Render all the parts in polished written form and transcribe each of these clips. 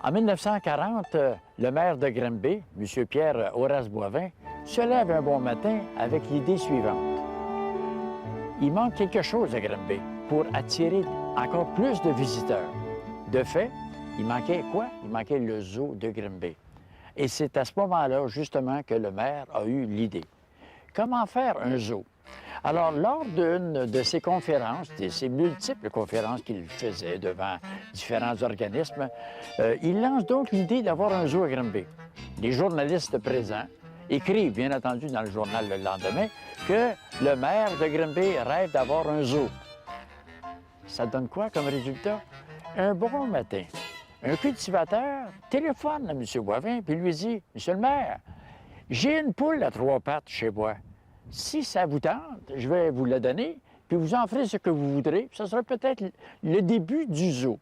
En 1940, le maire de Granby, M. Pierre Horace Boivin, se lève un bon matin avec l'idée suivante. Il manque quelque chose à Granby pour attirer encore plus de visiteurs. De fait, il manquait quoi? Il manquait le zoo de Granby. Et c'est à ce moment-là, justement, que le maire a eu l'idée. Comment faire un zoo? Alors, lors d'une de ces conférences, de ces multiples conférences qu'il faisait devant différents organismes, il lance donc l'idée d'avoir un zoo à Granby. Les journalistes présents écrivent, bien entendu, dans le journal le lendemain, que le maire de Granby rêve d'avoir un zoo. Ça donne quoi comme résultat? Un bon matin, un cultivateur téléphone à M. Boivin puis lui dit « Monsieur le maire, j'ai une poule à 3 pattes chez moi. Si ça vous tente, je vais vous la donner, puis vous en ferez ce que vous voudrez. Ce sera peut-être le début du zoo. »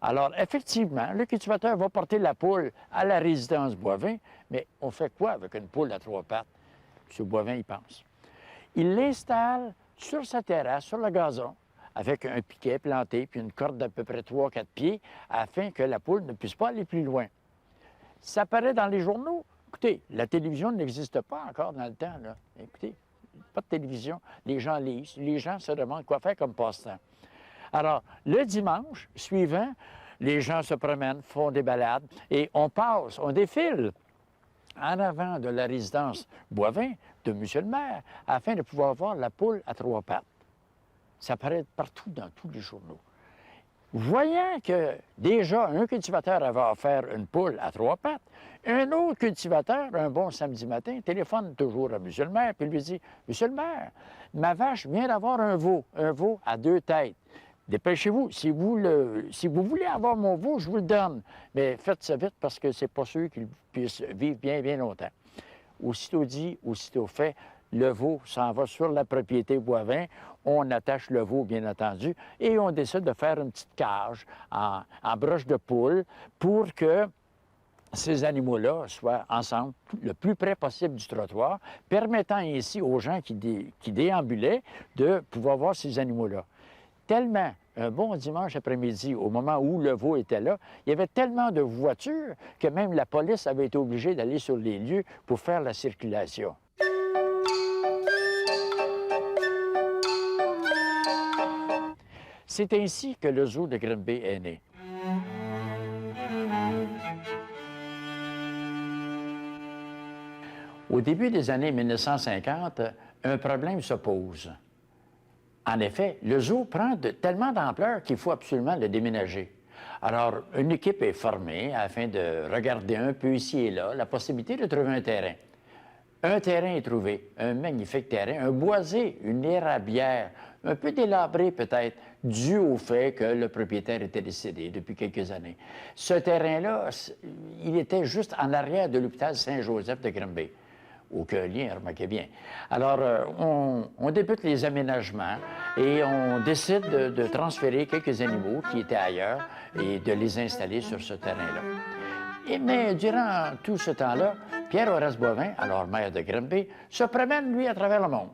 Alors, effectivement, le cultivateur va porter la poule à la résidence Boivin, mais on fait quoi avec une poule à 3 pattes? M. Boivin y pense. Il l'installe sur sa terrasse, sur le gazon, avec un piquet planté, puis une corde d'à peu près 3-4 pieds, afin que la poule ne puisse pas aller plus loin. Ça paraît dans les journaux. Écoutez, la télévision n'existe pas encore dans le temps, là. Écoutez, pas de télévision. Les gens lisent, les gens se demandent quoi faire comme passe-temps. Alors, le dimanche suivant, les gens se promènent, font des balades, et on passe, on défile en avant de la résidence Boivin, de M. le maire, afin de pouvoir voir la poule à 3 pattes. Ça paraît partout dans tous les journaux. Voyant que déjà un cultivateur avait offert une poule à 3 pattes, un autre cultivateur, un bon samedi matin, téléphone toujours à M. le maire puis lui dit « Monsieur le maire, ma vache vient d'avoir un veau à 2 têtes. Dépêchez-vous, si vous voulez avoir mon veau, je vous le donne. Mais faites ça vite parce que c'est pas sûr qu'il puisse vivre bien, bien longtemps. » Aussitôt dit, aussitôt fait, le veau s'en va sur la propriété Boivin, on attache le veau, bien entendu, et on décide de faire une petite cage en broche de poule pour que ces animaux-là soient ensemble le plus près possible du trottoir, permettant ainsi aux gens qui déambulaient de pouvoir voir ces animaux-là. Tellement, un bon dimanche après-midi, au moment où le veau était là, il y avait tellement de voitures que même la police avait été obligée d'aller sur les lieux pour faire la circulation. C'est ainsi que le zoo de Granby est né. Au début des années 1950, un problème se pose. En effet, le zoo prend tellement d'ampleur qu'il faut absolument le déménager. Alors, une équipe est formée afin de regarder un peu ici et là la possibilité de trouver un terrain. Un terrain est trouvé, un magnifique terrain, un boisé, une érablière, un peu délabré peut-être, dû au fait que le propriétaire était décédé depuis quelques années. Ce terrain-là, il était juste en arrière de l'hôpital Saint-Joseph de Granby. Aucun lien, remarquez bien. Alors, on débute les aménagements et on décide de transférer quelques animaux qui étaient ailleurs et de les installer sur ce terrain-là. Mais durant tout ce temps-là, Pierre Horace Boivin, alors maire de Granby, se promène, lui, à travers le monde.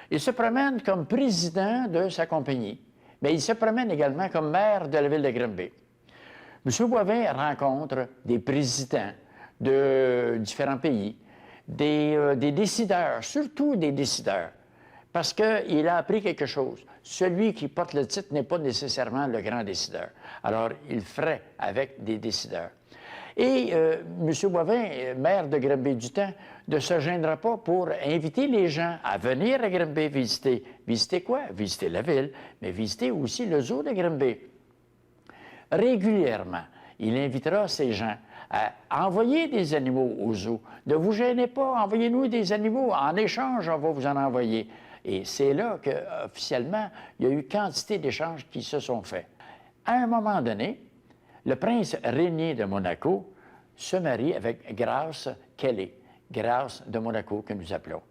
Il se promène comme président de sa compagnie, mais il se promène également comme maire de la ville de Granby. M. Boivin rencontre des présidents de différents pays, des décideurs, surtout des décideurs, parce qu'il a appris quelque chose. Celui qui porte le titre n'est pas nécessairement le grand décideur. Alors, il ferait avec des décideurs. Et M. Boivin, maire de Granby du temps, ne se gênera pas pour inviter les gens à venir à Granby visiter. Visiter quoi? Visiter la ville, mais visiter aussi le zoo de Granby. Régulièrement, il invitera ces gens à envoyer des animaux au zoo. Ne vous gênez pas, envoyez-nous des animaux. En échange, on va vous en envoyer. Et c'est là qu'officiellement, il y a eu quantité d'échanges qui se sont faits. À un moment donné, le prince Régnier de Monaco se marie avec Grace Kelly, Grace de Monaco que nous appelons.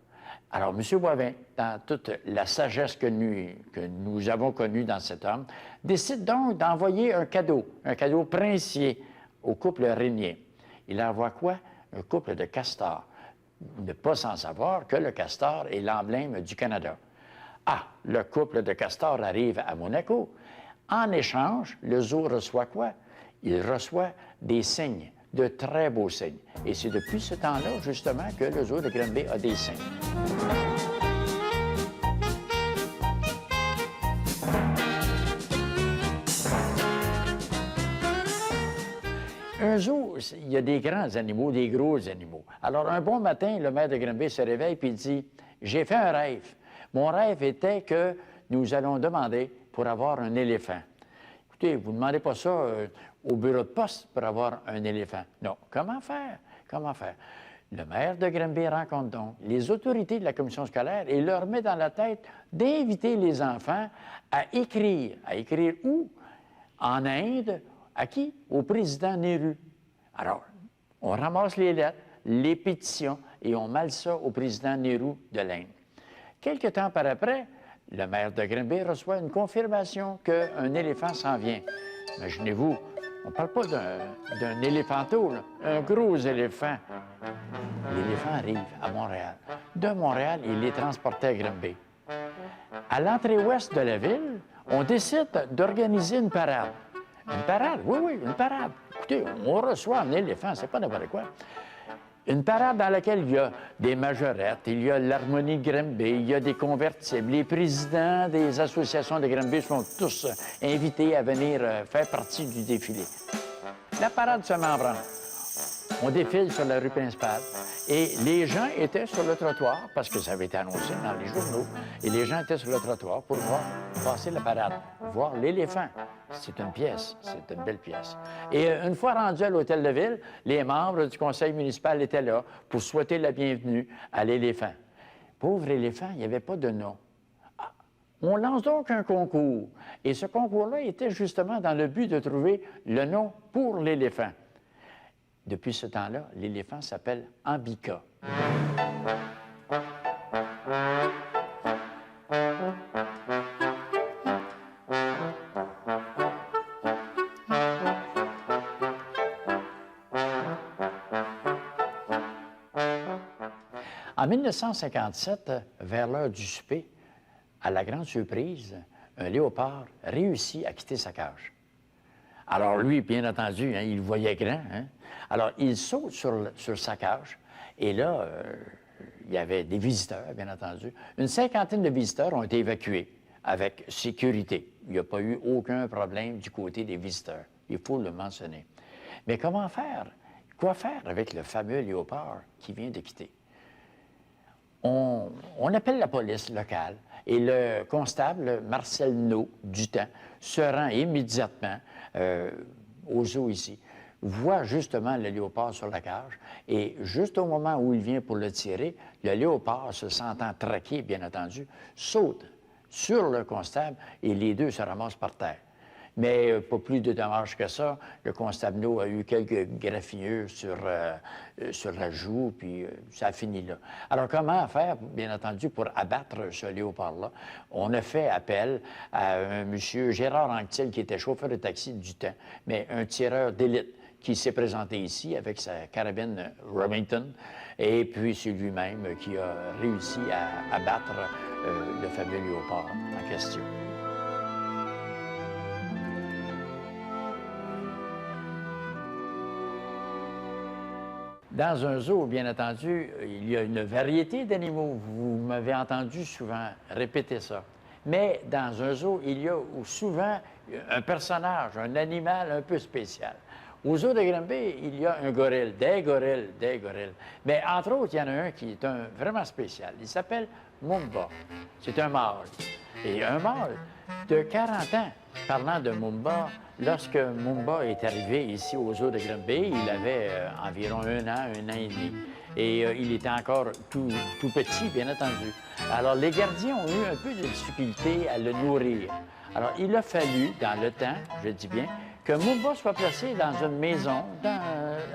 Alors, M. Boivin, dans toute la sagesse que nous avons connue dans cet homme, décide donc d'envoyer un cadeau princier au couple Régnier. Il envoie quoi? Un couple de castors. Ne pas sans savoir que le castor est l'emblème du Canada. Ah, le couple de castors arrive à Monaco. En échange, le zoo reçoit quoi? il reçoit des cygnes, de très beaux cygnes. Et c'est depuis ce temps-là, justement, que le zoo de Granby a des cygnes. Un zoo, il y a des grands animaux, des gros animaux. Alors, un bon matin, le maire de Granby se réveille et il dit « J'ai fait un rêve. Mon rêve était que nous allons demander pour avoir un éléphant. » Écoutez, vous ne demandez pas ça au bureau de poste pour avoir un éléphant. Non. Comment faire? Comment faire? Le maire de Granby rencontre donc les autorités de la commission scolaire et leur met dans la tête d'inviter les enfants à écrire. À écrire où? En Inde. À qui? Au président Nehru. Alors, on ramasse les lettres, les pétitions et on malle ça au président Nehru de l'Inde. Quelque temps par après, le maire de Granby reçoit une confirmation qu'un éléphant s'en vient. Imaginez-vous, on ne parle pas d'un éléphanteau, là, un gros éléphant. L'éléphant arrive à Montréal. De Montréal, il est transporté à Granby. À l'entrée ouest de la ville, on décide d'organiser une parade. Une parade, oui, oui, une parade. Écoutez, on reçoit un éléphant, c'est pas n'importe quoi. Une parade dans laquelle il y a des majorettes, il y a l'harmonie de Granby, il y a des convertibles. Les présidents des associations de Granby sont tous invités à venir faire partie du défilé. La parade se met en branle. On défile sur la rue principale et les gens étaient sur le trottoir, parce que ça avait été annoncé dans les journaux, et les gens étaient sur le trottoir pour voir passer la parade, voir l'éléphant. C'est une pièce, c'est une belle pièce. Et une fois rendu à l'hôtel de ville, les membres du conseil municipal étaient là pour souhaiter la bienvenue à l'éléphant. Pauvre éléphant, il n'y avait pas de nom. Ah, on lance donc un concours. Et ce concours-là était justement dans le but de trouver le nom pour l'éléphant. Depuis ce temps-là, l'éléphant s'appelle Ambika. En 1957, vers l'heure du souper, à la grande surprise, un léopard réussit à quitter sa cage. Alors lui, bien entendu, il voyait grand. Alors il saute sur sa cage et là, il y avait des visiteurs, bien entendu. Une cinquantaine de visiteurs ont été évacués avec sécurité. Il n'y a pas eu aucun problème du côté des visiteurs. Il faut le mentionner. Mais comment faire? Quoi faire avec le fameux léopard qui vient de quitter? On appelle la police locale et le constable Marcel No du temps se rend immédiatement au zoo ici, voit justement le léopard sur la cage et juste au moment où il vient pour le tirer, le léopard, se sentant traqué, bien entendu, saute sur le constable et les deux se ramassent par terre. Mais pas plus de dommages que ça. Le constable No a eu quelques graffinures sur la joue, puis ça a fini là. Alors, comment faire, bien entendu, pour abattre ce léopard-là? On a fait appel à un monsieur Gérard Anctil, qui était chauffeur de taxi du temps, mais un tireur d'élite qui s'est présenté ici avec sa carabine Remington, et puis c'est lui-même qui a réussi à abattre le fameux léopard en question. Dans un zoo, bien entendu, il y a une variété d'animaux. Vous m'avez entendu souvent répéter ça. Mais dans un zoo, il y a souvent un personnage, un animal un peu spécial. Au zoo de Granby, il y a un gorille, des gorilles, des gorilles. Mais entre autres, il y en a un qui est vraiment spécial. Il s'appelle Mumba. C'est un mâle. Et un mâle de 40 ans. Parlant de Mumba, lorsque Mumba est arrivé ici au zoo de Granby, il avait environ un an et demi. Et il était encore tout petit, bien entendu. Alors, les gardiens ont eu un peu de difficulté à le nourrir. Alors, il a fallu, dans le temps, je dis bien, que Mumba soit placé dans une maison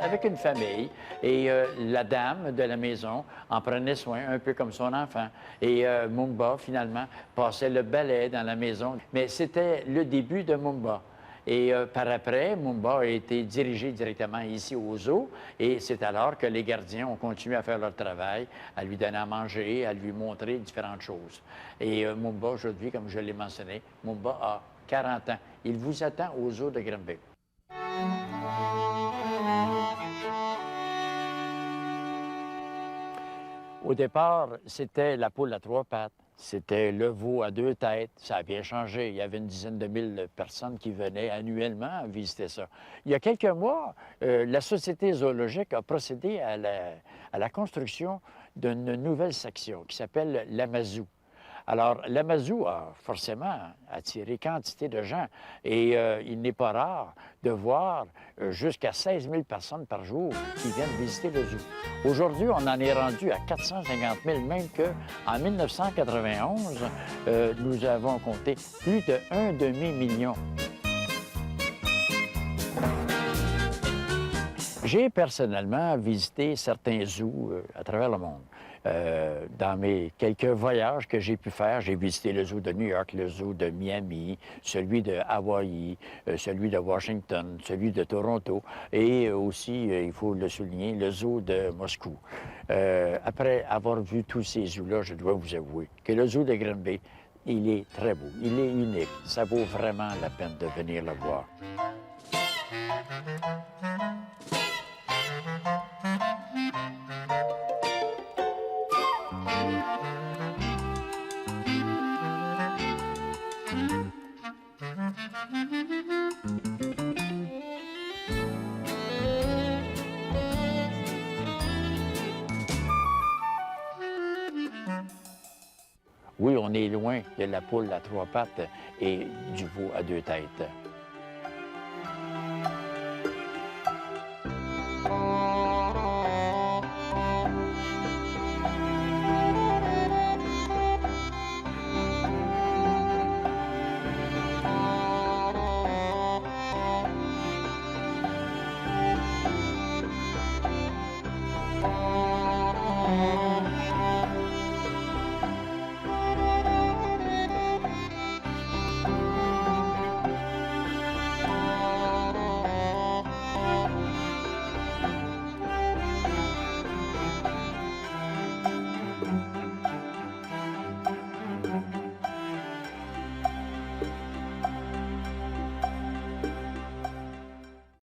avec une famille. Et la dame de la maison en prenait soin, un peu comme son enfant. Et Mumba, finalement, passait le balai dans la maison. Mais c'était le début de Mumba. Et par après, Mumba a été dirigé directement ici au zoo. Et c'est alors que les gardiens ont continué à faire leur travail, à lui donner à manger, à lui montrer différentes choses. Et Mumba, aujourd'hui, comme je l'ai mentionné, Mumba a 40 ans. Il vous attend au zoo de Granby. Au départ, c'était la poule à trois pattes, c'était le veau à deux têtes. Ça a bien changé. Il y avait une dizaine de mille personnes qui venaient annuellement visiter ça. Il y a quelques mois, la Société zoologique a procédé à la construction d'une nouvelle section qui s'appelle l'Amazou. Alors, l'Amazou a forcément attiré quantité de gens et il n'est pas rare de voir jusqu'à 16 000 personnes par jour qui viennent visiter le zoo. Aujourd'hui, on en est rendu à 450 000, même qu'en 1991, nous avons compté plus de 1,5 million. J'ai personnellement visité certains zoos à travers le monde. Dans mes quelques voyages que j'ai pu faire, j'ai visité le zoo de New York, le zoo de Miami, celui de Hawaï, celui de Washington, celui de Toronto et aussi, il faut le souligner, le zoo de Moscou. Après avoir vu tous ces zoos-là, je dois vous avouer que le zoo de Granby, il est très beau, il est unique. Ça vaut vraiment la peine de venir le voir. Oui, on est loin de la poule à trois pattes et du veau à deux têtes.